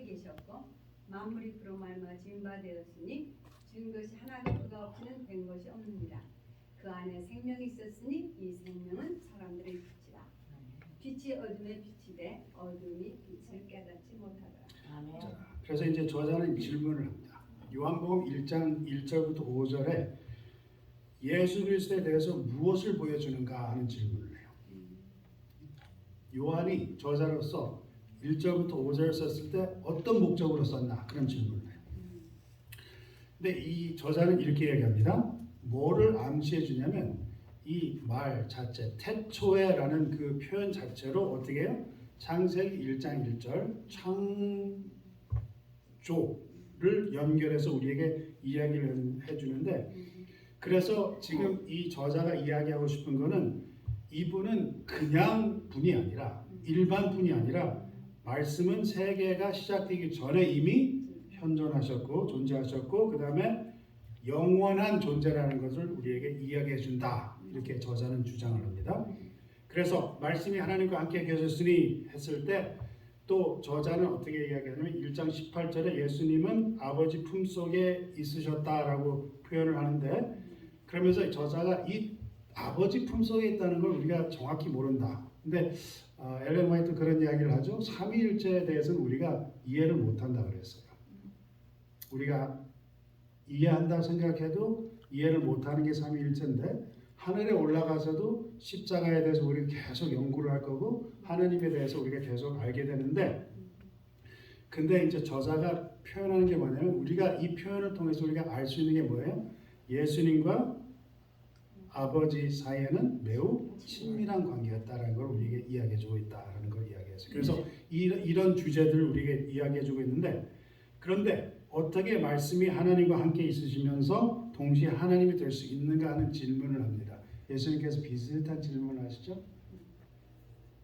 함께 계셨고 만물이 그로 말미암아 지은 바 되었으니 지은 것이 하나도 그가 없이는 된 것이 없느니라. 그 안에 생명이 있었으니 이 생명은 사람들의 빛이라. 빛이 어둠에 비치되 어둠이 빛을 깨닫지 못하더라. 아멘. 자, 그래서 이제 저자는 질문을 합니다. 요한복음 1장 1절부터 5절에 예수 그리스도에 대해서 무엇을 보여주는가 하는 질문을 해요. 요한이 저자로서 1절부터 5절을 썼을 때 어떤 목적으로 썼나 그런 질문을 해요. 근데 이 저자는 이렇게 얘기합니다. 뭐를 암시해 주냐면 이 말 자체 태초에라는 그 표현 자체로 어떻게 해요? 창세기 1장 1절 창조를 연결해서 우리에게 이야기를 해주는데, 그래서 지금 이 저자가 이야기하고 싶은 거는 이분은 그냥 분이 아니라 일반 분이 아니라 말씀은 세계가 시작되기 전에 이미 현존하셨고 존재하셨고 그 다음에 영원한 존재라는 것을 우리에게 이야기해 준다, 이렇게 저자는 주장을 합니다. 그래서 말씀이 하나님과 함께 계셨으니 했을 때 또 저자는 어떻게 이야기하냐면 1장 18절에 예수님은 아버지 품속에 있으셨다라고 표현을 하는데, 그러면서 저자가 이 아버지 품속에 있다는 걸 우리가 정확히 모른다. 근데 엘렌 화이트 그런 이야기를 하죠. 삼위일체에 대해서는 우리가 이해를 못한다 그랬어요. 우리가 이해한다 생각해도 이해를 못하는 게 삼위일체인데, 하늘에 올라가서도 십자가에 대해서 우리가 계속 연구를 할 거고 하나님에 대해서 우리가 계속 알게 되는데, 근데 이제 저자가 표현하는 게 뭐냐면 우리가 이 표현을 통해서 우리가 알 수 있는 게 뭐예요? 예수님과 아버지 사이에는 매우 친밀한 관계였다라는 걸 우리에게 이야기해주고 있다라는 걸 이야기했어요. 그래서 이런 주제들을 우리에게 이야기해주고 있는데, 그런데 어떻게 말씀이 하나님과 함께 있으시면서 동시에 하나님이 될 수 있는가 하는 질문을 합니다. 예수님께서 비슷한 질문을 하시죠.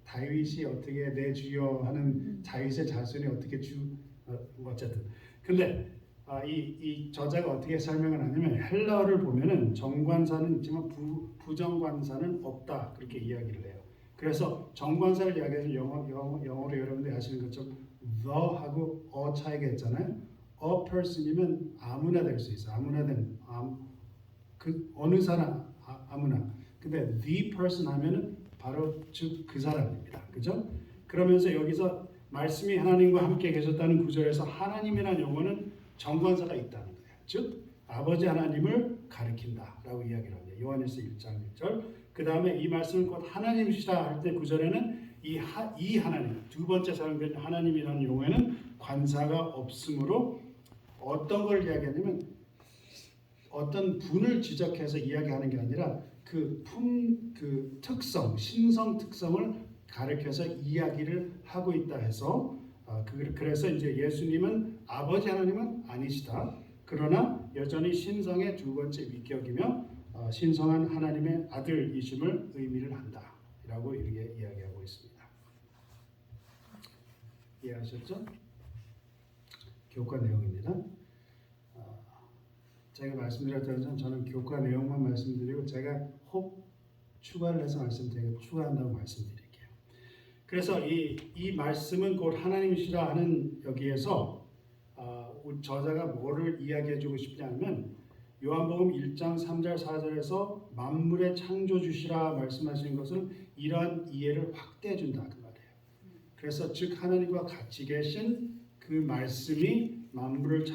다윗이 어떻게 내 주여 하는 다윗의 자손이 어떻게 어쨌든 근데 이 저자가 어떻게 설명을 하냐면 헬라어를 보면은 정관사는 있지만 부정관사는 없다, 그렇게 이야기를 해요. 그래서 정관사를 이야기해서 영어로 여러분들이 아시는 것처럼 the하고 a 차이가 있잖아요. a person이면 아무나 될 수 있어. 아무나 된 그 어느 사람 아무나. 근데 the person 하면은 바로 즉 그 사람입니다. 그죠? 그러면서 여기서 말씀이 하나님과 함께 계셨다는 구절에서 하나님이라는 용어는 정관사가 있다는 거예요. 즉 아버지 하나님을 가리킨다라고 이야기를 합니다. 요한일서 1장 1절. 그 다음에 이 말씀은 곧 하나님이시다 할 때 구절에는 이 하나님, 두 번째 사용된 하나님이라는 용어에는 관사가 없으므로 어떤 걸 이야기하냐면 어떤 분을 지적해서 이야기하는 게 아니라 그 특성, 신성 특성을 가리켜서 이야기를 하고 있다 해서 그래서 이제 예수님은 아버지 하나님은 아니시다. 그러나 여전히 신성의 두 번째 위격이며 신성한 하나님의 아들이심을 의미를 한다라고 이렇게 이야기하고 있습니다. 이해하셨죠? 교과 내용입니다. 제가 말씀드렸던 것처럼 저는 교과 내용만 말씀드리고 제가 혹 추가를 해서 말씀드리고 추가한다고 말씀드릴게요. 그래서 이 말씀은 곧 하나님이시라 하는 여기에서 저자가 뭐를 이야기해주고 싶냐면 요한복음 1장 3절 4절에서 만물의 창조주시라 말씀하신 것은 이러한 이해를 확대해준다 그 말이에요. 그래서 즉 하나님과 같이 계신 그 말씀이 만물을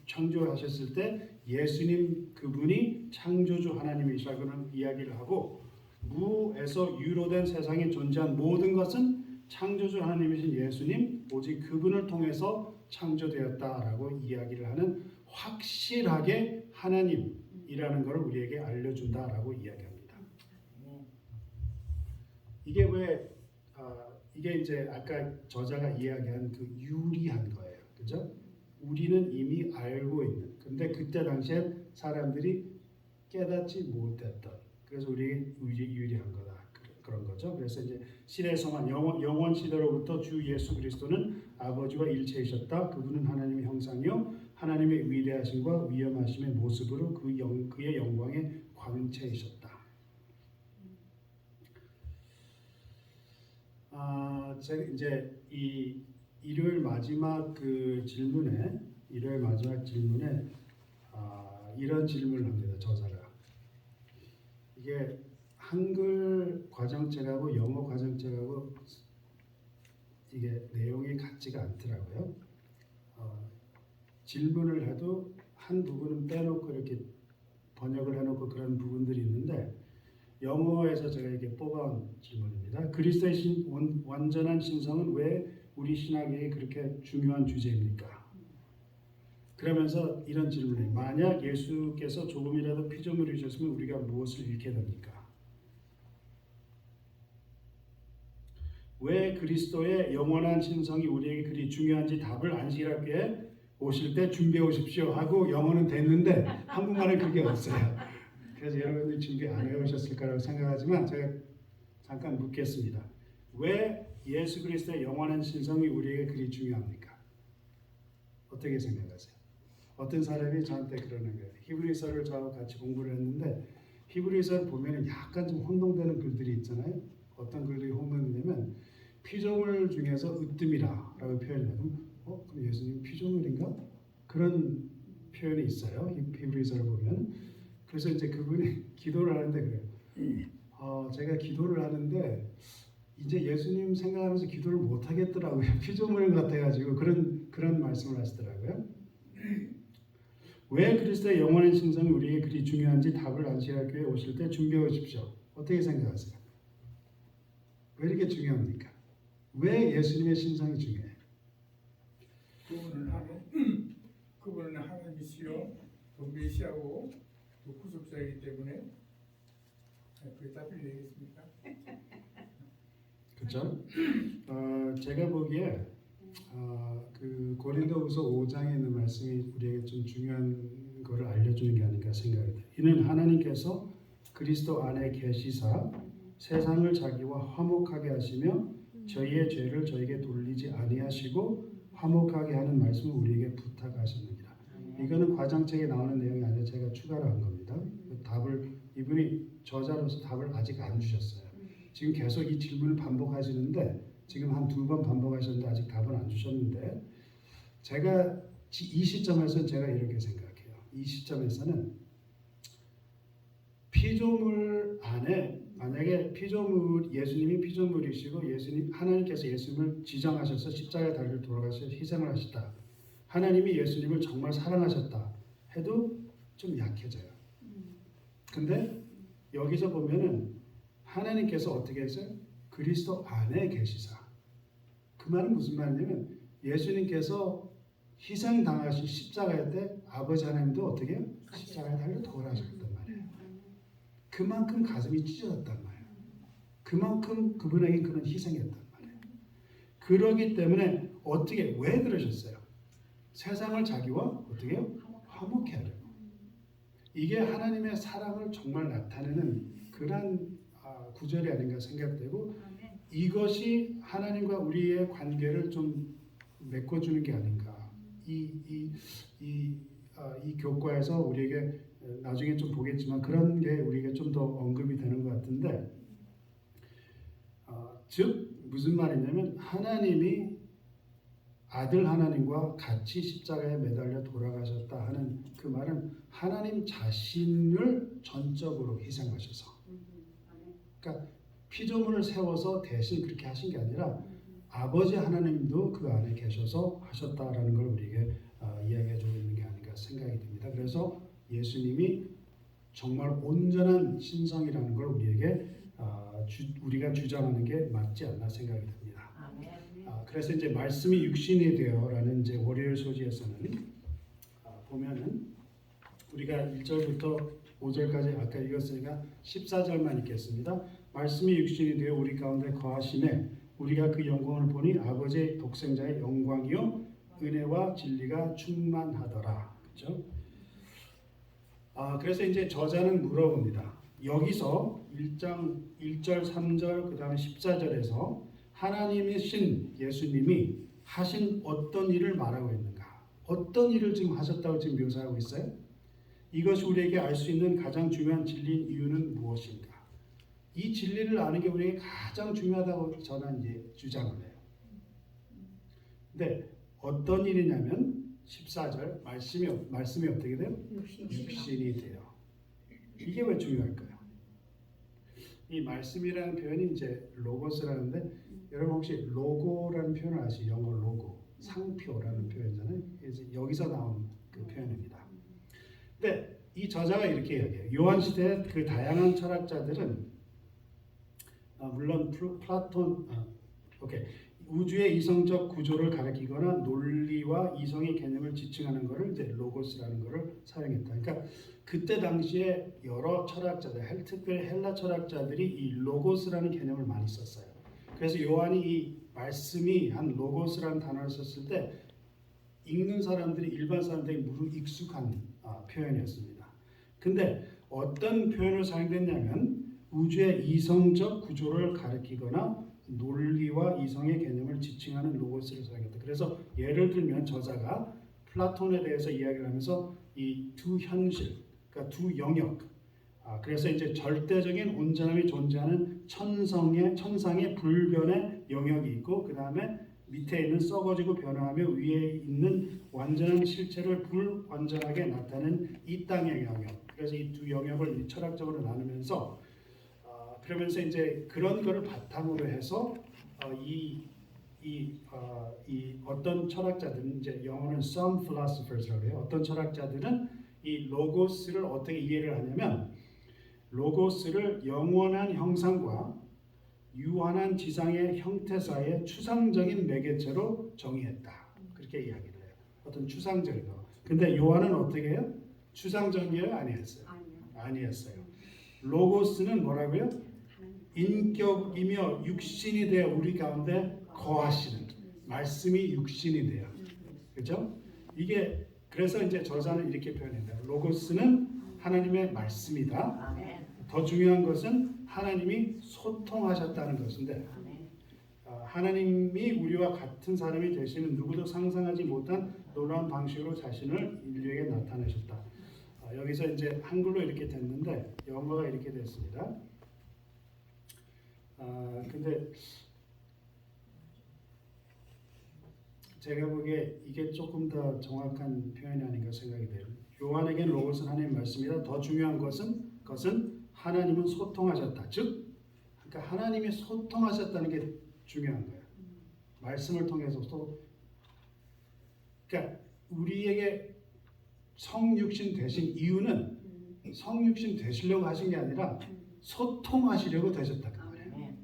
창조하셨을 때 예수님 그분이 창조주 하나님이시라고는 이야기를 하고, 무에서 유로 된 세상에 존재한 모든 것은 창조주 하나님이신 예수님 오직 그분을 통해서 창조되었다라고 이야기를 하는 확실하게 하나님이라는 것을 우리에게 알려준다라고 이야기합니다. 이게 왜 이게 이제 아까 저자가 이야기한 그 유리한 거예요. 그죠? 우리는 이미 알고 있는. 근데 그때 당시에 사람들이 깨닫지 못했던. 그래서 우리에게 유리한 거다. 그런 거죠. 그래서 이제 시대의 성한 영원 시대로부터 주 예수 그리스도는 아버지와 일체이셨다. 그분은 하나님의 형상이요 하나님의 위대하심과 위엄하심의 모습으로 그의 영광의 광채이셨다. 제가 이제 이 일요일 마지막 질문에 이런 질문을 합니다. 저자가 이게 한글 과정책하고 영어 과정책하고 이게 내용이 같지가 않더라고요. 질문을 해도 한 부분은 빼놓고 이렇게 번역을 해놓고 그런 부분들이 있는데 영어에서 제가 이렇게 뽑아온 질문입니다. 그리스도의 완전한 신성은 왜 우리 신학에 그렇게 중요한 주제입니까? 그러면서 이런 질문을 만약 예수께서 조금이라도 피조물이 주셨으면 우리가 무엇을 잃게 됩니까? 왜 그리스도의 영원한 신성이 우리에게 그리 중요한지 답을 안식일학교에 오실 때 준비해 오십시오 하고 영어는 됐는데 한국말은 그게 없어요. 그래서 여러분들이 준비 안 해오셨을 거라고 생각하지만 제가 잠깐 묻겠습니다. 왜 예수 그리스도의 영원한 신성이 우리에게 그리 중요합니까? 어떻게 생각하세요? 어떤 사람이 저한테 그러는 거예요. 히브리서를 저하고 같이 공부를 했는데 히브리서를 보면 약간 좀 혼동되는 글들이 있잖아요. 어떤 글들이 혼동되냐면 피조물 중에서 으뜸이라고 표현해요. 그럼 예수님 피조물인가? 그런 표현이 있어요. 히브리서를 보면. 그래서 이제 그분이 기도를 하는데 그래요. 제가 기도를 하는데 이제 예수님 생각하면서 기도를 못 하겠더라고요. 피조물 같아가지고 그런 말씀을 하시더라고요. 왜 그리스도의 영원한 신성이 우리에게 그리 중요한지 답을 안식일교회에 오실 때 준비해 오십시오. 어떻게 생각하세요? 왜 이렇게 중요합니까? 왜 예수님의 신성이 중요해요? 그분은 하나님이시요 또 메시아고 또 구속자이기 때문에 그게 답을 내겠습니까? 그렇죠? 제가 보기에 그 고린도후서 5장에 있는 말씀이 우리에게 좀 중요한 것을 알려주는 게 아닌가 생각이 돼요. 이는 하나님께서 그리스도 안에 계시사 세상을 자기와 화목하게 하시며 저희의 죄를 저에게 돌리지 아니하시고 화목하게 하는 말씀을 우리에게 부탁하셨느니라. 이거는 과장책에 나오는 내용이 아니라 제가 추가로 한 겁니다. 답을 이분이 저자로서 답을 아직 안 주셨어요. 지금 계속 이 질문을 반복하시는데 지금 한 2번 반복하셨는데 아직 답을 안 주셨는데 제가 이 시점에서는 제가 이렇게 생각해요. 이 시점에서는 피조물 안에 만약에 예수님이 피조물이시고 하나님께서 예수님을 지정하셔서 십자가에 달려 돌아가셔서 희생을 하셨다. 하나님이 예수님을 정말 사랑하셨다 해도 좀 약해져요. 근데 여기서 보면은 하나님께서 어떻게 했어요? 그리스도 안에 계시사. 그 말은 무슨 말이냐면 예수님께서 희생당하신 십자가에 때 아버지 하나님도 어떻게 해요? 십자가에 달려 돌아가셨단 말이에요. 그만큼 가슴이 찢어졌단 말이에요. 그만큼 그분에게 그런 희생이었단 말이에요. 그러기 때문에 왜 그러셨어요? 세상을 자기와 어떻게 해요? 화목해 하려고. 이게 하나님의 사랑을 정말 나타내는 그런 구절이 아닌가 생각되고 이것이 하나님과 우리의 관계를 좀 메꿔주는 게 아닌가. 이 교과에서 우리에게 나중에 좀 보겠지만 그런 게 우리에게 좀 더 언급이 되는 것 같은데 즉 무슨 말이냐면 하나님이 아들 하나님과 같이 십자가에 매달려 돌아가셨다 하는 그 말은 하나님 자신을 전적으로 희생하셔서 그러니까 피조물을 세워서 대신 그렇게 하신 게 아니라 아버지 하나님도 그 안에 계셔서 하셨다라는 걸 우리에게 이야기해 주고 있는 게 아닌가 생각이 듭니다. 그래서 예수님이 정말 온전한 신성이라는 걸 우리가 주장하는 게 맞지 않나 생각이 듭니다. 그래서 이제 말씀이 육신이 되어라는 이제 월요일 소지에서는 보면은 우리가 1절부터 5절까지 아까 읽었으니까 14절만 읽겠습니다. 말씀이 육신이 되어 우리 가운데 거하심에 우리가 그 영광을 보니 아버지의 독생자의 영광이요 은혜와 진리가 충만하더라. 그렇죠? 그래서 이제 저자는 물어봅니다. 여기서 1장 1절, 3절, 그 다음에 14절에서 하나님이신 예수님이 하신 어떤 일을 말하고 있는가? 어떤 일을 지금 하셨다고 지금 묘사하고 있어요? 이것이 우리에게 알 수 있는 가장 중요한 진리인 이유는 무엇인가? 이 진리를 아는 게 우리에게 가장 중요하다고 저는 이제 주장을 해요. 근데 어떤 일이냐면 14절 말씀이 어떻게 돼요? 육신이 돼요. 이게 왜 중요할까요? 이 말씀이라는 표현이 이제 로고스라는데 여러분 혹시 로고라는 표현을 아시죠? 영어 로고, 상표라는 표현이잖아요. 그래서 여기서 나온 그 표현입니다. 근데 이 저자가 이렇게 이야기해요. 요한 시대의 그 다양한 철학자들은 물론 플라톤, 우주의 이성적 구조를 가리키거나 논리와 이성의 개념을 지칭하는 것을 이제 로고스라는 것을 사용했다. 그러니까 그때 당시에 여러 철학자들, 특별히 헬라 철학자들이 이 로고스라는 개념을 많이 썼어요. 그래서 요한이 이 말씀이 한 로고스라는 단어를 썼을 때 읽는 사람들이 일반 사람들이 무르 익숙한 표현이었습니다. 근데 어떤 표현을 사용했냐면 우주의 이성적 구조를 가리키거나 논리와 이성의 개념을 지칭하는 로고스를 사용했다. 그래서 예를 들면 저자가 플라톤에 대해서 이야기를 하면서 이 두 현실, 그러니까 두 영역, 그래서 이제 절대적인 온전함이 존재하는 천상의 불변의 영역이 있고 그 다음에 밑에 있는 썩어지고 변화하며 위에 있는 완전한 실체를 불완전하게 나타내는 이 땅의 영역. 그래서 이 두 영역을 철학적으로 나누면서 그러면서 이제 그런 거를 바탕으로 해서 이 어떤 철학자들은 이제 영어는 some philosophers라고 해요. 어떤 철학자들은 이 로고스를 어떻게 이해를 하냐면 로고스를 영원한 형상과 유한한 지상의 형태 사이의 추상적인 매개체로 정의했다. 그렇게 이야기를 해요. 어떤 추상적인 거. 근데 요한은 어떻게 해요? 추상적이에요? 아니었어요? 아니었어요. 로고스는 뭐라고요? 인격이며 육신이 되어 우리 가운데 거하시는 말씀이 육신이 돼요. 그렇죠? 이게 그래서 이제 저자는 이렇게 표현합니다. 로고스는 하나님의 말씀이다. 더 중요한 것은 하나님이 소통하셨다는 것인데 하나님이 우리와 같은 사람이 되시는 누구도 상상하지 못한 놀라운 방식으로 자신을 인류에게 나타내셨다. 여기서 이제 한글로 이렇게 됐는데 영어가 이렇게 됐습니다. 근데 제가 보기에 이게 조금 더 정확한 표현이 아닌가 생각이 돼요. 요한에게 로고스는 하나님의 말씀이다. 더 중요한 것은 하나님은 소통하셨다. 즉, 그러니까 하나님이 소통하셨다는 게 중요한 거예요. 말씀을 통해서 그러니까 우리에게 성육신 되신 이유는 성육신 되시려고 하신 게 아니라 소통하시려고 되셨다. 그 말이에요.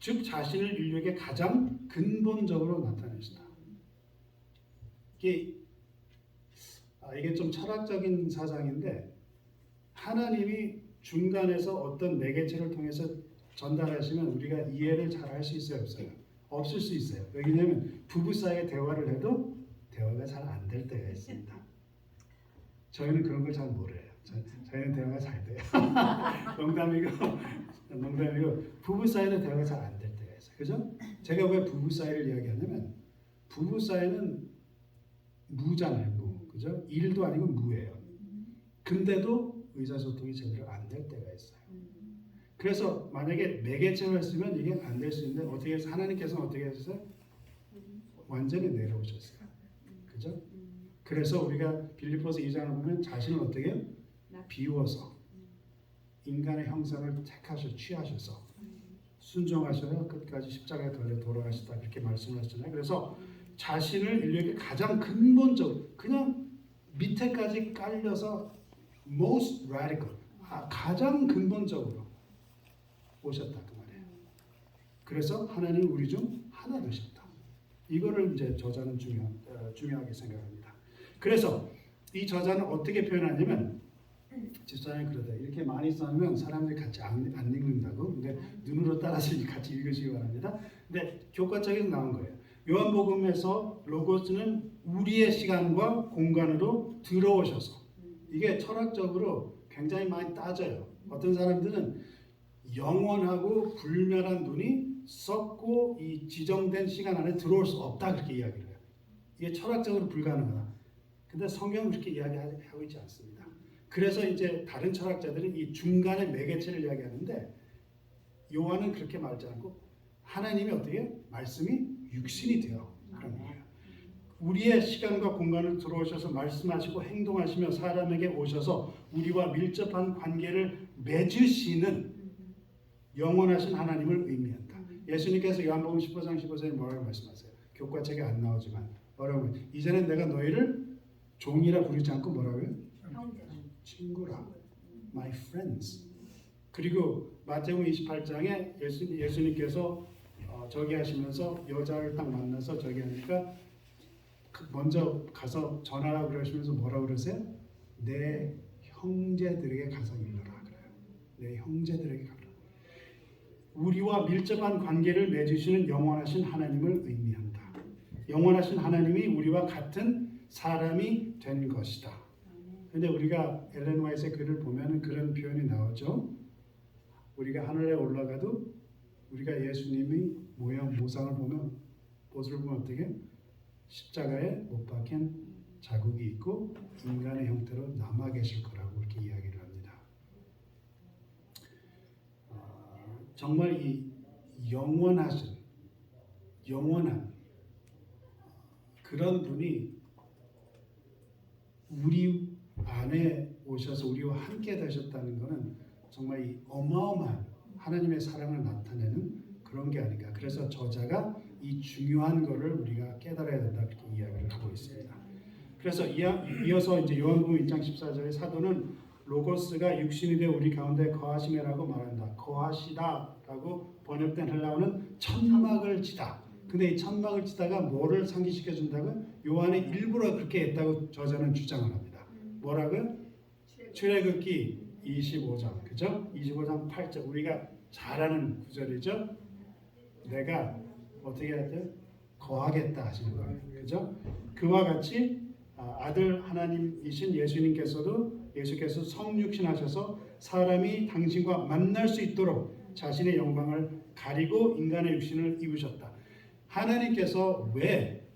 즉 자신을 인류에게 가장 근본적으로 나타내시다. 이게 좀 철학적인 사상인데 하나님이 중간에서 어떤 매개체를 통해서 전달하시면 우리가 이해를 잘 할 수 있어요, 없어요? 없을 수 있어요. 왜냐하면 부부 사이에 대화를 해도 대화가 잘 안 될 때가 있습니다. 저희는 그런 걸 잘 모르요. 저희는 대화가 잘 돼요. 농담이고 부부 사이도 대화가 잘 안 될 때가 있어요. 그죠? 제가 왜 부부 사이를 이야기하냐면 부부 사이는 무잖아요, 무. 그죠? 일도 아니고 무예요. 근데도 의사소통이 제대로 안 될 때가 있어요. 그래서 만약에 매개체를 했으면 이게 안 될 수 있는데 어떻게 해서 하나님께서는 어떻게 하셨어요? 완전히 내려오셨어요. 그죠? 그래서 우리가 빌립보서 2장을 보면 자신을 어떻게 해요? 비워서 인간의 형상을 취하셔서 순종하셔서 끝까지 십자가에 달려 돌아가시다 이렇게 말씀하셨잖아요. 그래서 자신을 인류에게 가장 근본적으로 그냥 밑에까지 깔려서 most radical 가장 근본적으로 오셨다 그 말이에요. 그래서 하나님 우리 중 하나 되셨다. 이거를 이제 저자는 중요하게 생각합니다. 그래서 이 저자는 어떻게 표현하냐면 집사람이 그러다 이렇게 많이 써면 사람들이 같이 안 읽는다고. 근데 눈으로 따라서 같이 읽으시기 바랍니다. 근데 교과책에서 나온 거예요. 요한복음에서 로고스는 우리의 시간과 공간으로 들어오셔서 이게 철학적으로 굉장히 많이 따져요. 어떤 사람들은 영원하고 불멸한 눈이 썩고 이 지정된 시간 안에 들어올 수 없다 그렇게 이야기를 해요. 이게 철학적으로 불가능하다. 근데 성경은 그렇게 이야기하고 있지 않습니다. 그래서 이제 다른 철학자들은 이 중간의 매개체를 이야기하는데 요한은 그렇게 말하지 않고 하나님이 어떻게 말씀이 육신이 되어 그런 거예요. 우리의 시간과 공간을 들어오셔서 말씀하시고 행동하시며 사람에게 오셔서 우리와 밀접한 관계를 맺으시는 영원하신 하나님을 의미한다. 예수님께서 요한복음 15장 15절에 뭐라고 말씀하세요? 교과책에 안 나오지만 뭐라고? 이제는 내가 너희를 종이라 부르지 않고 뭐라고요? 형제. 친구라. My friends. 그리고 마태복음 28장에 예수님께서 저기 하시면서 여자를 딱 만나서 저기 하니까 먼저 가서 전하라 그러시면서 뭐라고 그러세요? 내 형제들에게 가서 일러라 그래요. 내 형제들에게 가라. 우리와 밀접한 관계를 맺으시는 영원하신 하나님을 의미한다. 영원하신 하나님이 우리와 같은 사람이 된 것이다. 근데 우리가 엘렌 화이트의 글을 보면 그런 표현이 나오죠. 우리가 하늘에 올라가도 우리가 예수님의 모상을 보면 옷을 보면 어떻게? 십자가에 못 박힌 자국이 있고 인간의 형태로 남아 계실 거라고 이렇게 이야기를 합니다. 정말 이 영원한 그런 분이 우리 안에 오셔서 우리와 함께 되셨다는 것은 정말 이 어마어마한 하나님의 사랑을 나타내는 그런 게 아닌가. 그래서 저자가 이 중요한 것을 우리가 깨달아야 된다 이렇게 이야기를 하고 있습니다. 그래서 이어서 이제 요한복음 1장 14절에 사도는 로고스가 육신이 되어 우리 가운데 거하시매라고 말한다. 거하시다라고 번역된 헬라어는 천막을 치다. 근데 이 천막을 치다가 뭐를 상기시켜 준다고? 요한의 일부러 그렇게 했다고 저자는 주장을 합니다. 뭐라고요? 출애굽기 25장, 그죠? 25장 8절 우리가 잘 아는 구절이죠. 내가 어떻게 해야 돼? 거하겠다 하시는 거예요, 그죠? 그와 같이 아들 하나님이신 예수께서 성육신하셔서 사람이 당신과 만날 수 있도록 자신의 영광을 가리고 인간의 육신을 입으셨다. 하나님께서 왜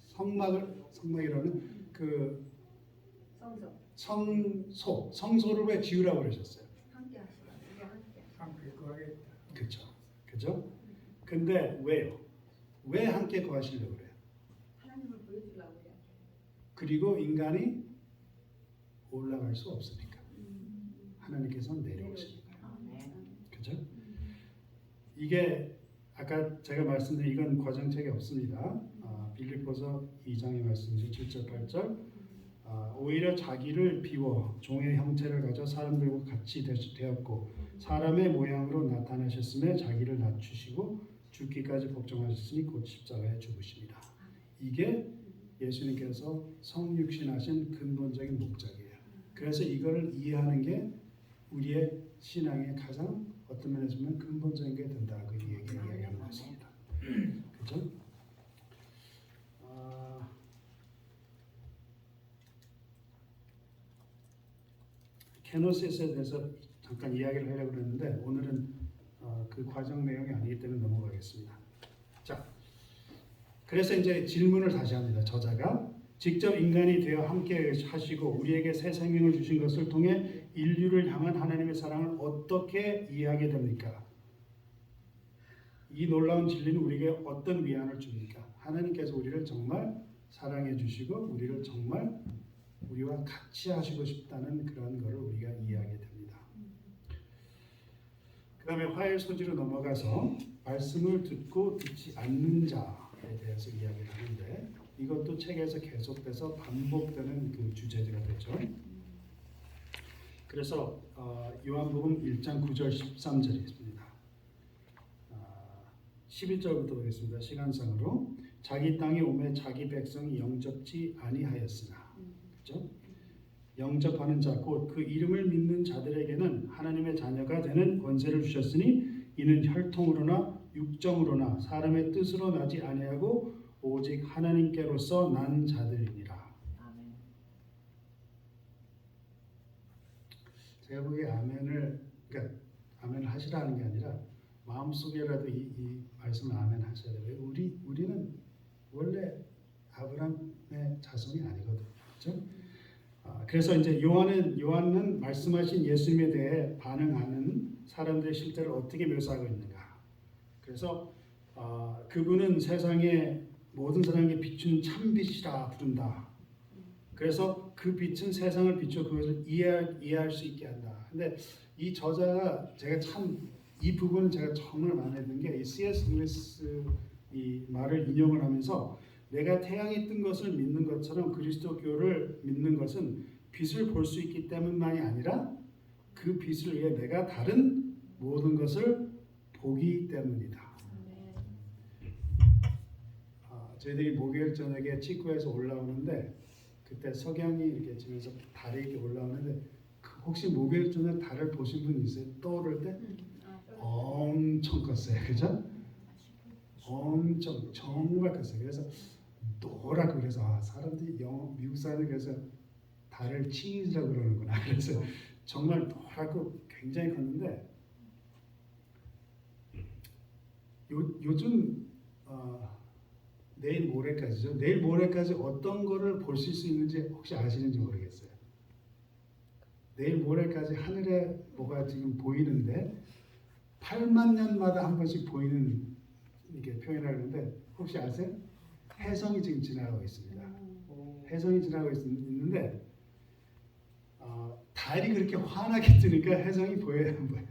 성막이라는 그 성소를 왜 지으라고 그러셨어요? 함께 하시라. 우리가 함께. 함께 거하겠다. 그죠? 근데 왜요? 왜 함께 거하시려고 그래요? 하나님을 보여주려고 그래요. 그리고 인간이 올라갈 수 없으니까 하나님께서 내려오시니까. 그죠? 이게 아까 제가 말씀드린 이건 과정책에 없습니다. 빌립보서 2장의 말씀이죠. 7절 8절 오히려 자기를 비워 종의 형체를 가져 사람들과 같이 되었고 사람의 모양으로 나타나셨음에 자기를 낮추시고 죽기까지 복종하셨으니 곧 십자가에 죽으십니다. 이게 예수님께서 성육신하신 근본적인 목적이에요. 그래서 이걸 이해하는 게 우리의 신앙의 가장 어떤 면에서 보면 근본적인 게 된다고 이야기하는 것입니다. 그렇죠? 케노시스에 대해서 잠깐 이야기를 하려고 했는데 오늘은 그 과정 내용이 아니기 때문에 넘어가겠습니다. 자, 그래서 이제 질문을 다시 합니다. 저자가 직접 인간이 되어 함께 하시고 우리에게 새 생명을 주신 것을 통해 인류를 향한 하나님의 사랑을 어떻게 이해하게 됩니까? 이 놀라운 진리는 우리에게 어떤 위안을 줍니까? 하나님께서 우리를 정말 사랑해 주시고 우리를 정말 우리와 같이 하시고 싶다는 그런 것을 우리가 이해하게 됩니다. 그 다음에 화해 소지로 넘어가서 말씀을 듣고 듣지 않는 자에 대해서 이야기를 하는데 이것도 책에서 계속돼서 반복되는 그 주제가 되죠. 그래서 요한복음 1장 9절 13절이 있습니다. 11절부터 보겠습니다. 시간상으로 자기 땅에 오매 자기 백성이 영접지 아니하였으나 그렇죠? 영접하는 자 곧 그 이름을 믿는 자들에게는 하나님의 자녀가 되는 권세를 주셨으니 이는 혈통으로나 육정으로나 사람의 뜻으로 나지 아니하고 오직 하나님께로서 난 자들이니라. 제가 보기에 아멘을 하시라는 게 아니라 마음속에라도 이 말씀을 아멘 하셔야 돼요. 우리는 원래 아브라함의 자손이 아니거든요. 그렇죠? 그래서 이제 요한은 말씀하신 예수님에 대해 반응하는 사람들의 실제를 어떻게 묘사하고 있는가. 그래서 그분은 세상의 모든 사람에게 비추는 참빛이라 부른다. 그래서 그 빛은 세상을 비춰 그것을 이해할 수 있게 한다. 근데 이 저자가 제가 참 이 부분은 제가 정말 마음에 드는 게 이 C.S. 루이스 이 말을 인용을 하면서 내가 태양이 뜬 것을 믿는 것처럼 그리스도교를 믿는 것은 빛을 볼 수 있기 때문만이 아니라 그 빛을 위해 내가 다른 모든 것을 보기 때문이다. 저희들이 목요일 저녁에 치과에서 올라오는데 그때 석양이 이렇게 지면서 달이 이렇게 올라오는데 혹시 목요일 저녁 달을 보신 분 있어요? 떠오를 때 엄청 컸어요, 그죠? 엄청 정말 컸어요. 그래서 노랗고 그래서 사람들이 미국 사람들 그래서 달을 치즈라고 그러는구나. 그래서 정말 노랗고 굉장히 컸는데 요즘 내일 모레까지죠. 내일 모레까지 어떤 거를 보실 수 있는지 혹시 아시는지 모르겠어요. 내일 모레까지 하늘에 뭐가 지금 보이는데 8만 년마다 한 번씩 보이는 이렇게 표현하는데 혹시 아세요? 해성이 지금 지나가고 있습니다. 해성이 지나가고 있는데 달이 그렇게 환하게 뜨니까 해성이 보여요, 안 보여요?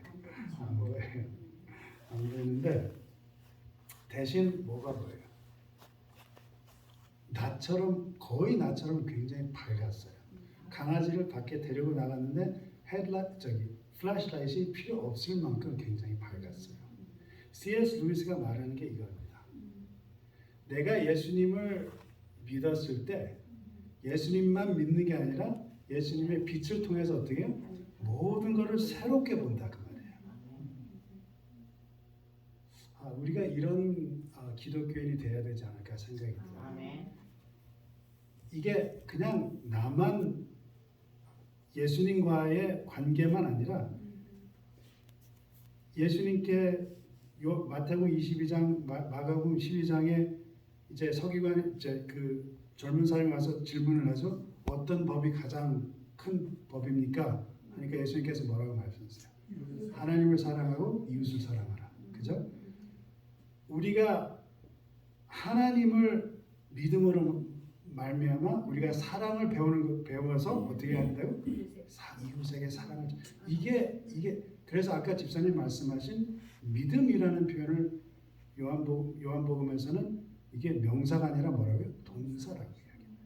안 보여요. 안 보이는데 대신 뭐가 보여요? 거의 낮처럼 굉장히 밝았어요. 강아지를 밖에 데리고 나갔는데 플래시라이트이 필요 없을 만큼 굉장히 밝았어요. C.S. 루이스가 말하는 게 이겁니다. 내가 예수님을 믿었을 때 예수님만 믿는 게 아니라 예수님의 빛을 통해서 어떻게 해요? 모든 것을 새롭게 본다 그 말이에요. 우리가 이런 기독교인이 돼야 되지 않을까 생각이 들어요. 이게 그냥 나만 예수님과의 관계만 아니라 예수님께 마태복음 22장, 마가복음 12장에 이제 서기관 그 젊은 사람이 와서 질문을 하죠. 어떤 법이 가장 큰 법입니까? 그러니까 예수님께서 뭐라고 말씀하셨어요? 하나님을 사랑하고 이웃을 사랑하라. 그죠? 우리가 하나님을 믿음으로 말미암아 우리가 사랑을 배워서 어떻게 한다고? 이웃에게 사랑을 이게 그래서 아까 집사님 말씀하신 믿음이라는 표현을 요한복음에서는 이게 명사가 아니라 뭐라고요? 동사라고 이야기합니다.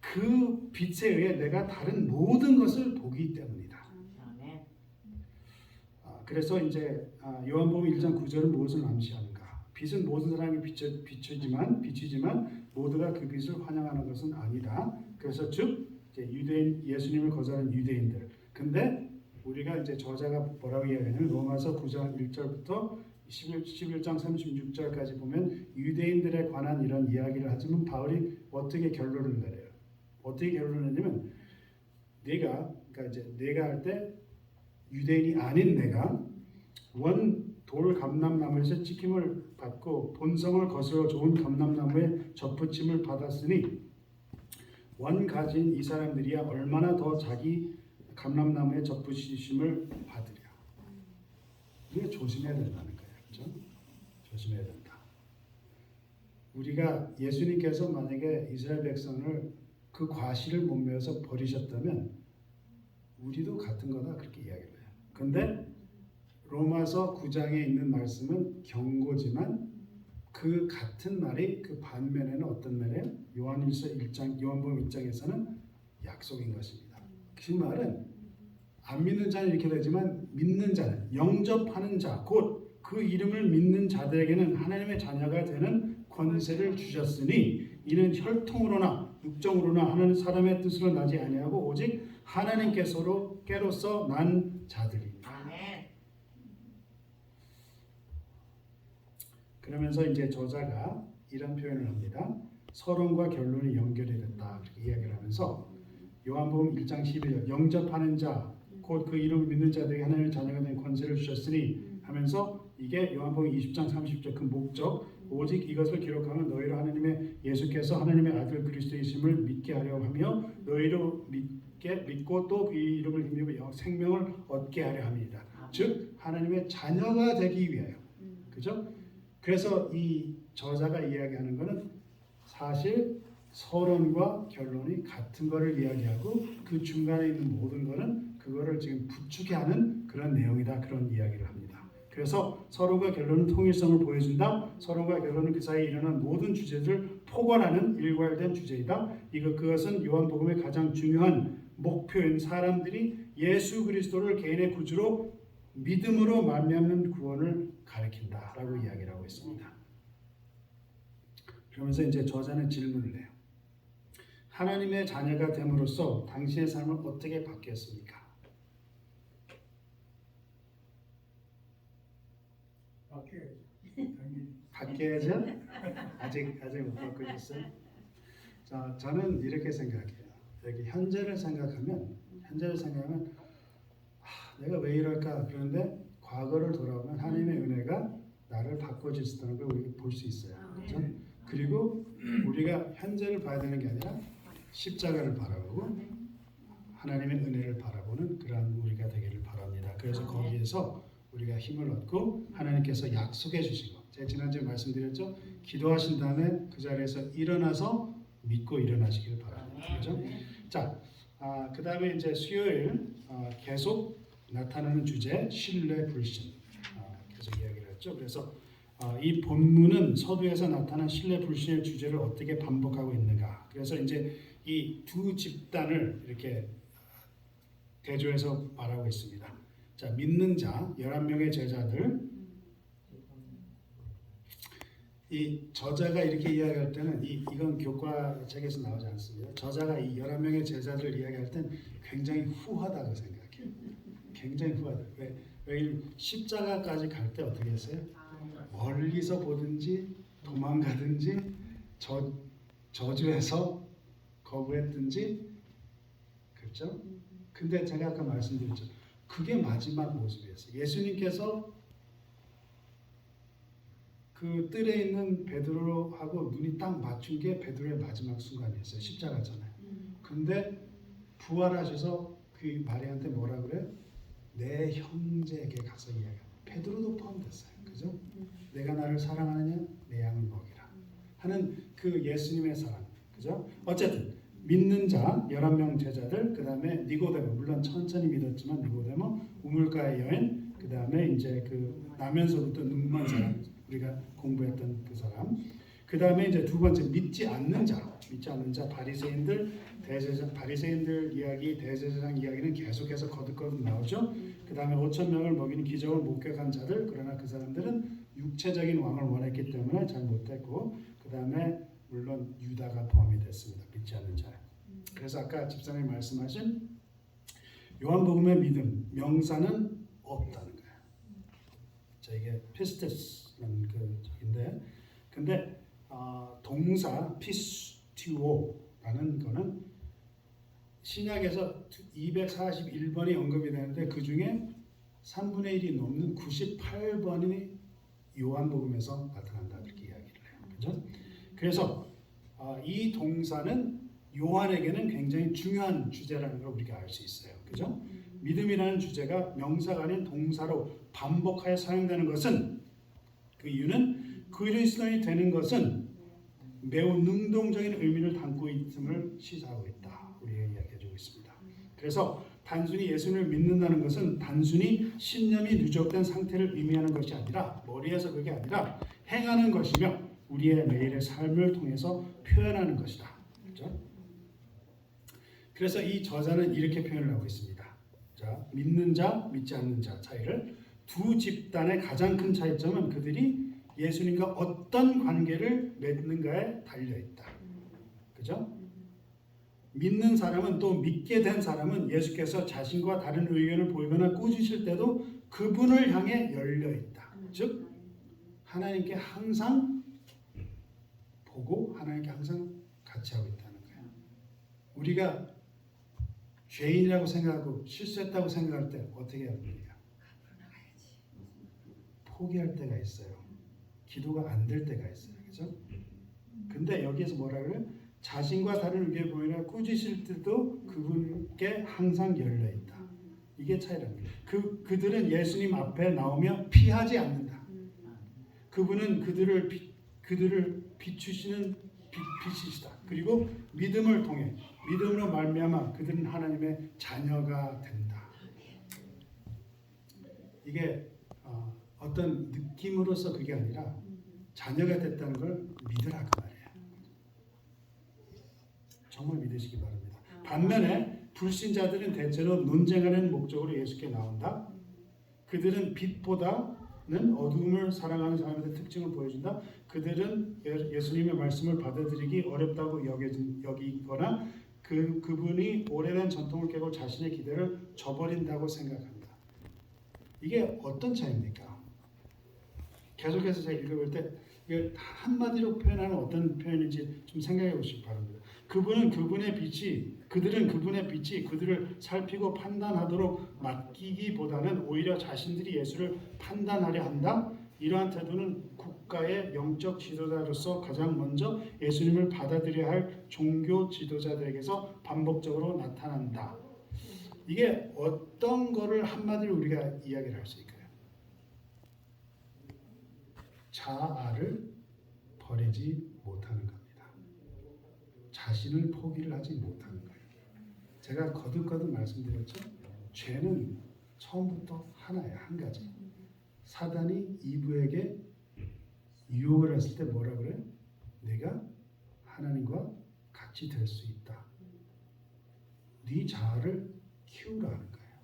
그 빛에 의해 내가 다른 모든 것을 보기 때문이다. 그래서 이제 요한복음 1장 9절은 무엇을 암시하는가? 빛은 모든 사람이 비추지만 모두가 그 빛을 환영하는 것은 아니다. 그래서 즉 유대인 예수님을 거절하는 유대인들. 근데 우리가 이제 저자가 뭐라고 이야기하냐면 로마서 9장 1절부터 11장 36절까지 보면 유대인들에 관한 이런 이야기를 하지만 바울이 어떻게 결론을 내려요? 어떻게 결론을 내냐면 내가 할 때 유대인이 아닌 내가 돌 감람나무에서 찍힘을 받고 본성을 거스러 좋은 감람나무에 접붙임을 받았으니 원 가진 이 사람들이야 얼마나 더 자기 감람나무에 접붙이심을 받으랴. 우리가 조심해야 된다는 거예요. 그렇죠? 조심해야 된다. 우리가 예수님께서 만약에 이스라엘 백성을 그 과실을 못 메워서 버리셨다면 우리도 같은 거다 그렇게 이야기를 해요. 근데 로마서 9장에 있는 말씀은 경고지만 그 같은 말이 그 반면에는 어떤 말이에요? 요한복음 1장에서는 약속인 것입니다. 그 말은 안 믿는 자는 이렇게 되지만 믿는 자는 영접하는 자 곧 그 이름을 믿는 자들에게는 하나님의 자녀가 되는 권세를 주셨으니 이는 혈통으로나 육정으로나 하는 사람의 뜻으로 나지 아니하고 오직 하나님께로서 난 자들이다. 그러면서 이제 저자가 이런 표현을 합니다. 서론과 결론이 연결이 됐다. 이렇게 이야기를 하면서 요한복음 1장 12절 영접하는 자 곧 그 이름을 믿는 자들에게 하나님의 자녀가 된 권세를 주셨으니 하면서 이게 요한복음 20장 30절 그 목적 오직 이것을 기록하면 너희로 하나님의 예수께서 하나님의 아들 그리스도이심을 믿게 하려 하며 너희로 얻게 믿고 또 그 이름을 힘입어 생명을 얻게 하려 합니다. 즉 하나님의 자녀가 되기 위하여. 그죠? 그래서 이 저자가 이야기하는 것은 사실 서론과 결론이 같은 것을 이야기하고 그 중간에 있는 모든 것은 그거를 지금 부추게 하는 그런 내용이다. 그런 이야기를 합니다. 그래서 서론과 결론은 통일성을 보여준다. 서론과 결론은 그 사이에 일어난 모든 주제들을 포괄하는 일괄된 주제이다. 그것은 요한복음의 가장 중요한 목표인 사람들이 예수 그리스도를 개인의 구주로 믿음으로 말미암는 구원을 가리킨다라고 이야기를 하고 있습니다. 그러면서 이제 저자는 질문을 해요. 하나님의 자녀가 됨으로써 당신의 삶은 어떻게 바뀌었습니까? 바뀌어야죠? 아직 못 바꾸셨어요? 자, 저는 이렇게 생각해요. 여기 현재를 생각하면 내가 왜 이럴까? 그런데 과거를 돌아보면 하나님의 은혜가 나를 바꿔줄 수 있다는 걸 우리가 볼 수 있어요. 그렇죠? 그리고 우리가 현재를 봐야 되는 게 아니라 십자가를 바라보고 하나님의 은혜를 바라보는 그러한 우리가 되기를 바랍니다. 그래서 거기에서 우리가 힘을 얻고 하나님께서 약속해 주시고 제가 지난주에 말씀드렸죠. 기도하신 다음에 그 자리에서 일어나서 믿고 일어나시기를 바랍니다. 그렇죠? 자, 그 다음에 이제 수요일 계속 나타나는 주제 신뢰 불신 계속 이야기를 했죠. 그래서 이 본문은 서두에서 나타난 신뢰 불신의 주제를 어떻게 반복하고 있는가. 그래서 이제 이 두 집단을 이렇게 대조해서 말하고 있습니다. 자, 믿는 자 11명의 제자들. 이 저자가 이렇게 이야기할 때는 이건 교과 책에서 나오지 않습니다. 저자가 이 11명의 제자들을 이야기할 땐 굉장히 후하다고 생각해요. 굉장히 후하다. 왜 십자가까지 갈 때 어떻게 했어요? 멀리서 보든지 도망가든지 저주해서 거부했든지 그렇죠? 근데 제가 아까 말씀드렸죠. 그게 마지막 모습이었어요. 예수님께서 그 뜰에 있는 베드로하고 눈이 딱 맞춘 게 베드로의 마지막 순간이었어요. 십자가잖아요. 근데 부활하셔서 그 마리아한테 뭐라 그래요? 내 형제에게 가서 이야기해요. 베드로도 포함됐어요. 그죠? 내가 나를 사랑하느냐? 내 양을 먹이라. 하는 그 예수님의 사랑. 그죠? 어쨌든 믿는 자 11명 제자들, 그 다음에 니고데모, 물론 천천히 믿었지만 니고데모, 우물가의 여인, 그 다음에 이제 그 나면서부터 눈먼 사람, 우리가 공부했던 그 사람, 그 다음에 이제 두 번째 믿지 않는 자 바리새인들, 바리새인들 이야기, 대제사장 이야기는 계속해서 거듭거듭 나오죠. 그 다음에 5,000명을 먹이는 기적을 목격한 자들, 그러나 그 사람들은 육체적인 왕을 원했기 때문에 잘 못했고, 그 다음에 물론 유다가 포함이 됐습니다. 믿지 않는 자. 그래서 아까 집사님 말씀하신 요한복음의 믿음 명사는 없다는 거예요. 자, 이게 피스테스라는 그 적인데, 근데 동사 피스티오라는 거는 신약에서 241번이 언급이 되는데 그 중에 3분의 1이 넘는 98번이 요한복음에서 나타난다 이렇게 이야기를 해요. 그렇죠? 그래서 이 동사는 요한에게는 굉장히 중요한 주제라는 걸 우리가 알 수 있어요. 그죠? 믿음이라는 주제가 명사가 아닌 동사로 반복하여 사용되는 것은 그 이유는 그리스도인이 되는 것은 매우 능동적인 의미를 담고 있음을 시사하고 있다. 우리가 이야기해주고 있습니다. 그래서 단순히 예수님을 믿는다는 것은 단순히 신념이 누적된 상태를 의미하는 것이 아니라 머리에서 그게 아니라 행하는 것이며 우리의 매일의 삶을 통해서 표현하는 것이다. 그렇죠? 그래서 이 저자는 이렇게 표현을 하고 있습니다. 자, 믿는 자, 믿지 않는 자 차이를 두 집단의 가장 큰 차이점은 그들이 예수님과 어떤 관계를 맺는가에 달려 있다. 그죠? 믿는 사람은 또 믿게 된 사람은 예수께서 자신과 다른 의견을 보이거나 꾸짖으실 때도 그분을 향해 열려 있다. 즉 하나님께 항상 보고 하나님께 항상 같이 하고 있다는 거예요. 우리가 죄인이라고 생각하고 실수했다고 생각할 때 어떻게 합니까? 포기할 때가 있어요. 기도가 안 될 때가 있어요. 그죠? 근데 여기에서 뭐라 그래요? 자신과 다른 의견 보이나 꾸짖을 때도 그분께 항상 열려 있다. 이게 차이랍니다. 그들은 예수님 앞에 나오며 피하지 않는다. 그분은 그들을 비추시는 빛이시다. 그리고 믿음으로 말미암아 그들은 하나님의 자녀가 된다. 이게 어떤 느낌으로서 그게 아니라 자녀가 됐다는 걸 믿으라 그 말이에요. 정말 믿으시기 바랍니다. 반면에 불신자들은 대체로 논쟁하는 목적으로 예수께 나온다. 그들은 빛보다는 어두움을 사랑하는 사람들의 특징을 보여준다. 그들은 예수님의 말씀을 받아들이기 어렵다고 여기거나 그분이 오래된 전통을 깨고 자신의 기대를 저버린다고 생각한다. 이게 어떤 차이입니까? 계속해서 제가 읽어볼 때 이게 한마디로 표현하는 어떤 표현인지 좀 생각해 보시기 바랍니다. 그들은 그분의 빛이 그들을 살피고 판단하도록 맡기기보다는 오히려 자신들이 예수를 판단하려 한다. 이러한 태도는 국가의 영적 지도자로서 가장 먼저 예수님을 받아들여야 할 종교 지도자들에게서 반복적으로 나타난다. 이게 어떤 거를 한마디로 우리가 이야기를 할 수 있을까요? 자아를 버리지 못하는 겁니다. 자신을 포기를 하지 못하는 거예요. 제가 거듭 말씀드렸죠. 죄는 처음부터 하나야, 한 가지. 사단이 이브에게 유혹을 했을 때 뭐라 그래요? 내가 하나님과 같이 될 수 있다. 네 자아를 키우라는 거예요.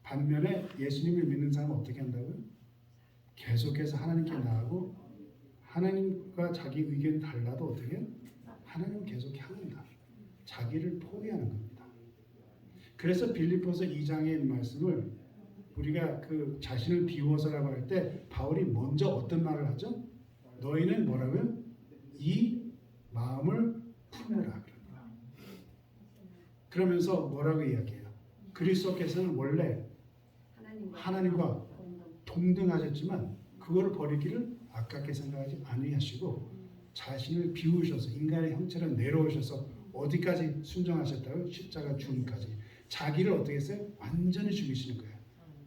반면에 예수님을 믿는 사람은 어떻게 한다고요? 계속해서 하나님께 나아가고 하나님과 자기 의견이 달라도 어떻게 해요? 하나님을 계속 향한다. 자기를 포기하는 겁니다. 그래서 빌립보서 2장의 말씀을 우리가 그 자신을 비워서라고 할 때 바울이 먼저 어떤 말을 하죠? 너희는 뭐라고요? 이 마음을 품으라. 그러면서 뭐라고 이야기해요? 그리스도께서는 원래 하나님과 동등하셨지만 그거를 버리기를 아깝게 생각하지 아니하시고 자신을 비우셔서 인간의 형체를 내려오셔서 어디까지 순종하셨다고요? 십자가 죽음까지. 자기를 어떻게 했어요? 완전히 죽이시는 거예요.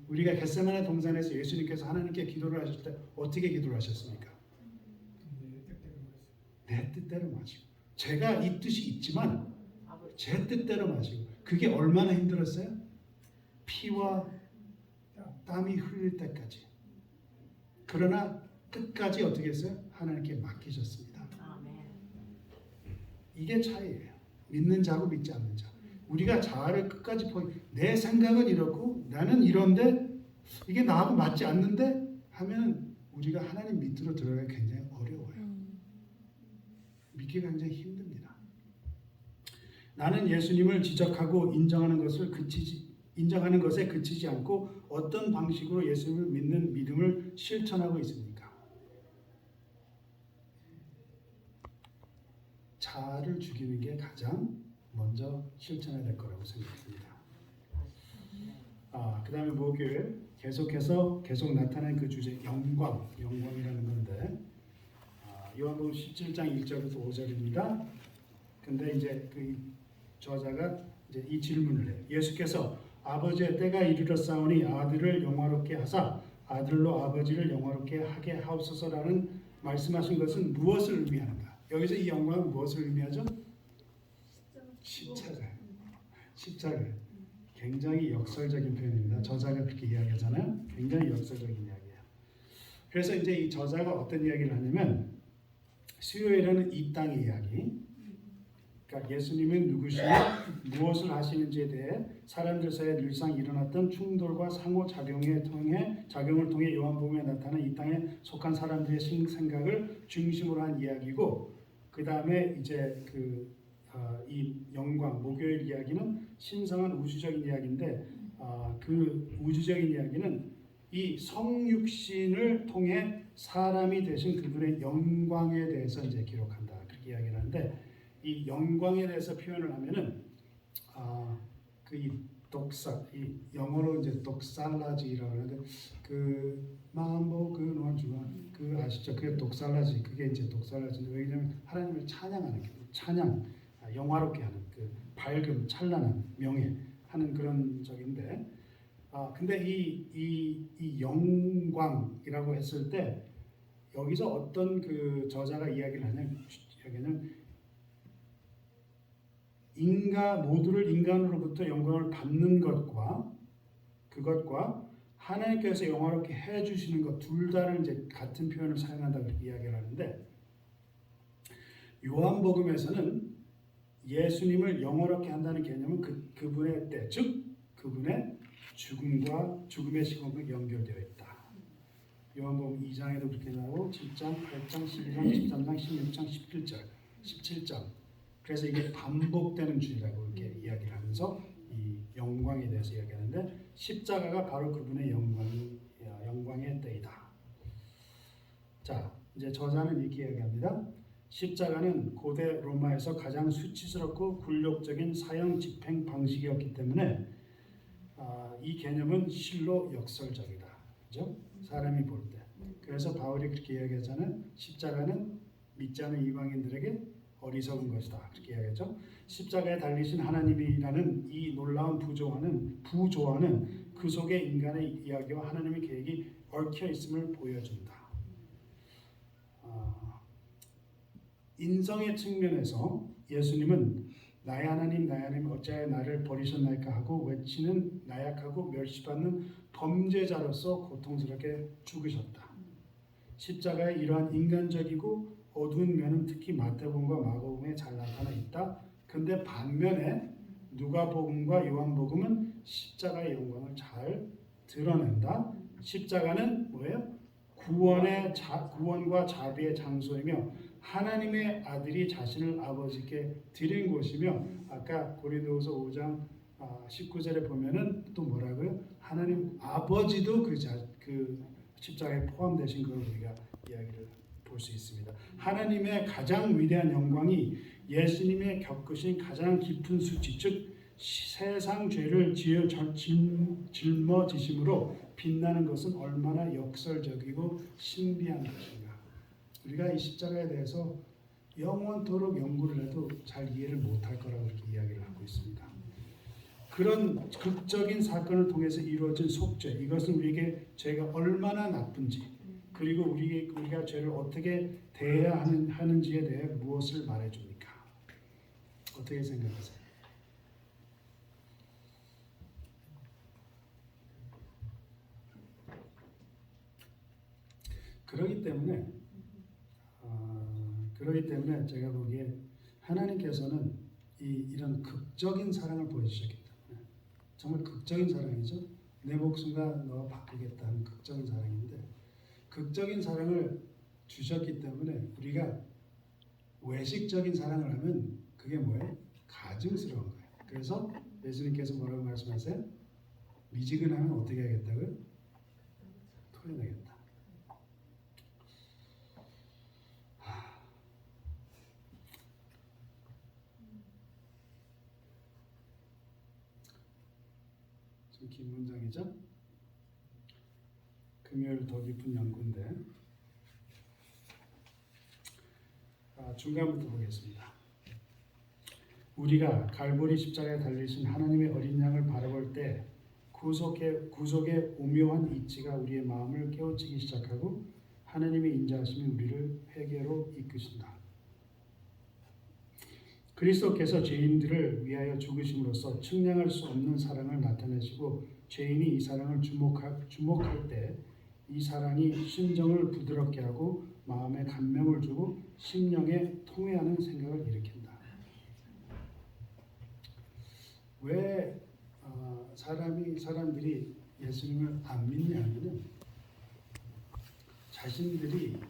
우리가 겟세마네 동산에서 예수님께서 하나님께 기도를 하실 때 어떻게 기도를 하셨습니까? 내 뜻대로 마시고. 제가 이 뜻이 있지만 제 뜻대로 마시고. 그게 얼마나 힘들었어요? 피와 땀이 흘릴 때까지. 그러나 끝까지 어떻게 했어요? 하나님께 맡기셨습니다. 이게 차이예요. 믿는 자고 믿지 않는 자. 우리가 자아를 끝까지 내 생각은 이렇고 나는 이런데 이게 나하고 맞지 않는데 하면 우리가 하나님 밑으로 들어가기 굉장히 어려워요. 믿기가 굉장히 힘듭니다. 나는 예수님을 지적하고 인정하는 것에 그치지 않고 어떤 방식으로 예수님을 믿는 믿음을 실천하고 있습니까? 자아를 죽이는 게 가장 먼저 실천해야 될 거라고 생각합니다. 그 다음에 목요일 계속 나타난 그 주제 영광이라는 건데 요한복음 17장 1절부터 5절입니다. 근데 이제 그 저자가 이제 이 질문을 해요. 예수께서 아버지의 때가 이르렀사오니 아들을 영화롭게 하사 아들로 아버지를 영화롭게 하게 하옵소서라는 말씀하신 것은 무엇을 의미하는가? 여기서 이 영광은 무엇을 의미하죠? 십자가예요. 굉장히 역설적인 표현입니다. 저자가 그렇게 이야기하잖아요. 굉장히 역설적인 이야기예요. 그래서 이제 이 저자가 어떤 이야기를 하냐면 수요일에는 이 땅의 이야기, 그러니까 예수님은 누구시고 무엇을 하시는지에 대해 사람들 사이에 늘상 일어났던 충돌과 상호작용을 통해 요한복음에 나타난 이 땅에 속한 사람들의 생각을 중심으로 한 이야기고, 그 다음에 이제 이 영광 목요일 이야기는 신성한 우주적인 이야기인데 그 우주적인 이야기는 이 성육신을 통해 사람이 되신 그분의 영광에 대해서 이제 기록한다, 그렇게 이야기를 하는데, 이 영광에 대해서 표현을 하면은 그 이 영어로 이제 독살라지라고 하는데 그 마음보 그 노한 주간 그 아시죠? 그게 독살라지. 그게 이제 독살라지인데 왜냐면 하나님을 찬양하는 게 찬양 영화롭게 하는 그 밝음 찬란한 명예 하는 그런 적인데 근데 이 영광이라고 했을 때 여기서 어떤 그 저자가 이야기를 하냐면 모두를 인간으로부터 영광을 받는 것과 그것과 하나님께서 영화롭게 해주시는 것 둘 다를 이제 같은 표현을 사용한다고 이야기를 하는데 요한복음에서는 예수님을 영화롭게 한다는 개념은 그분의 때, 즉 그분의 죽음과 죽음의 시간과 연결되어 있다. 요한복음 2장에도 그렇게 나오고 7장, 8장, 12장, 13장, 16장, 17절, 17장. 그래서 이게 반복되는 주의라고 이렇게 이야기를 하면서 이 영광에 대해서 이야기하는데 십자가가 바로 그분의 영광의 때이다. 자, 이제 저자는 이렇게 이야기합니다. 십자가는 고대 로마에서 가장 수치스럽고 굴욕적인 사형 집행 방식이었기 때문에 이 개념은 실로 역설적이다. 그죠? 사람이 볼 때. 그래서 바울이 그렇게 이야기하잖아요. 십자가는 믿지 않는 이방인들에게 어리석은 것이다. 그렇게 이야기하죠. 십자가에 달리신 하나님이라는 이 놀라운 부조화는 그 속에 인간의 이야기와 하나님의 계획이 얽혀 있음을 보여준다. 인성의 측면에서 예수님은 나의 하나님 어찌하여 나를 버리셨나이까 하고 외치는 나약하고 멸시받는 범죄자로서 고통스럽게 죽으셨다. 십자가에 이러한 인간적이고 어두운 면은 특히 마태복음과 마가복음에 잘 나타나 있다. 근데 반면에 누가복음과 요한복음은 십자가의 영광을 잘 드러낸다. 십자가는 뭐예요? 구원과 자비의 장소이며 하나님의 아들이 자신을 아버지께 드린 곳이며 아까 고린도후서 5장 19절에 보면은 또 뭐라고요? 하나님 아버지도 그 십자가에 포함되신 걸 우리가 이야기를 볼 수 있습니다. 하나님의 가장 위대한 영광이 예수님의 겪으신 가장 깊은 수치, 즉 세상 죄를 짊어지심으로 빛나는 것은 얼마나 역설적이고 신비한 것인가. 우리가 이 십자가에 대해서 영원토록 연구를 해도 잘 이해를 못할 거라고 이렇게 이야기를 하고 있습니다. 그런 극적인 사건을 통해서 이루어진 속죄, 이것은 우리에게 죄가 얼마나 나쁜지 그리고 우리가 죄를 어떻게 대해야 하는지에 대해 무엇을 말해줍니까? 어떻게 생각하세요? 그러기 때문에 제가 보기에 하나님께서는 이런 극적인 사랑을 보여주셨기 때문에 정말 극적인 사랑이죠. 내 목숨과 너 바꾸겠다 하는 극적인 사랑인데 극적인 사랑을 주셨기 때문에 우리가 외식적인 사랑을 하면 그게 뭐예요? 가증스러운 거예요. 그래서 예수님께서 뭐라고 말씀하세요? 미지근하면 어떻게 하겠다고요? 토해내겠다. 좀 긴 문장이죠? 금요일 더 깊은 연구인데 중간부터 보겠습니다. 우리가 갈보리 십자가에 달리신 하나님의 어린 양을 바라볼 때 구속의 오묘한 이치가 우리의 마음을 깨우치기 시작하고 하나님의 인자하심이 우리를 회개로 이끄신다. 그리스도께서 죄인들을 위하여 죽으심으로써 측량할 수 없는 사랑을 나타내시고 죄인이 이 사랑을 주목할 때 이 사랑이 심정을 부드럽게 하고 마음에 감명을 주고 심령에 통회하는 생각을 일으킨다. 왜 사람들이 예수님을 안 믿냐면은 자신들이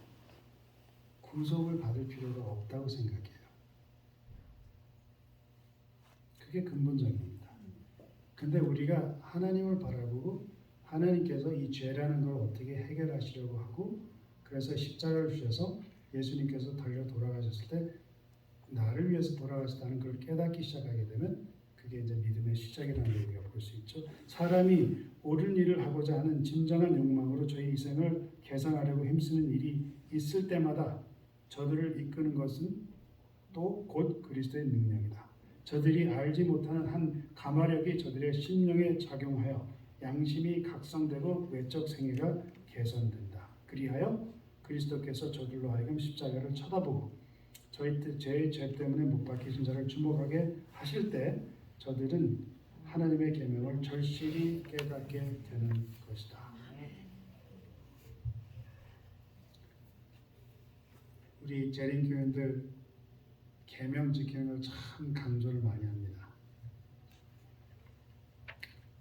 구속을 받을 필요가 없다고 생각해요. 그게 근본적입니다. 근데 우리가 하나님을 바라보고 하나님께서 이 죄라는 걸 어떻게 해결하시려고 하고 그래서 십자가를 주셔서 예수님께서 달려 돌아가셨을 때 나를 위해서 돌아가셨다는 걸 깨닫기 시작하게 되면 그 그게 이제 믿음의 시작이라는 걸 우리가 볼 수 있죠. 사람이 옳은 일을 하고자 하는 진정한 욕망으로 저희 인생을 개선하려고 힘쓰는 일이 있을 때마다 저들을 이끄는 것은 또 곧 그리스도의 능력이다. 저들이 알지 못하는 한 가마력이 저들의 심령에 작용하여 양심이 각성되고 외적 생애가 개선된다. 그리하여 그리스도께서 저들로 하여금 십자가를 쳐다보고 저희 죄 때문에 못 박히신 자를 주목하게 하실 때 저들은 하나님의 계명을 절실히 깨닫게 되는 것이다. 우리 재림 교인들 계명 지키는 걸 참 강조를 많이 합니다.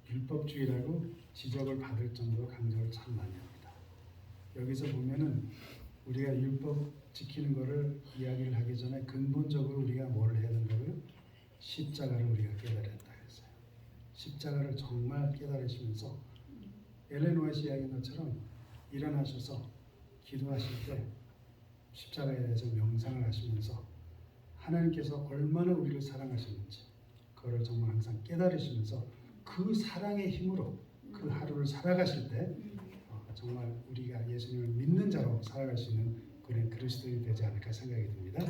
율법주의라고 지적을 받을 정도로 강조를 참 많이 합니다. 여기서 보면은 우리가 율법 지키는 것을 이야기를 하기 전에 근본적으로 우리가 뭘 해야 된다고요? 십자가를 우리가 깨달아야 된다 했어요. 십자가를 정말 깨달으시면서 엘렌 화이트 이야기한 것처럼 일어나셔서 기도하실 때 십자가에 대해서 명상을 하시면서 하나님께서 얼마나 우리를 사랑하시는지 그거를 정말 항상 깨달으시면서 그 사랑의 힘으로 그 하루를 살아가실 때 정말 우리가 예수님을 믿는 자로 살아갈 수 있는 그런 그리스도인이 되지 않을까 생각이 듭니다.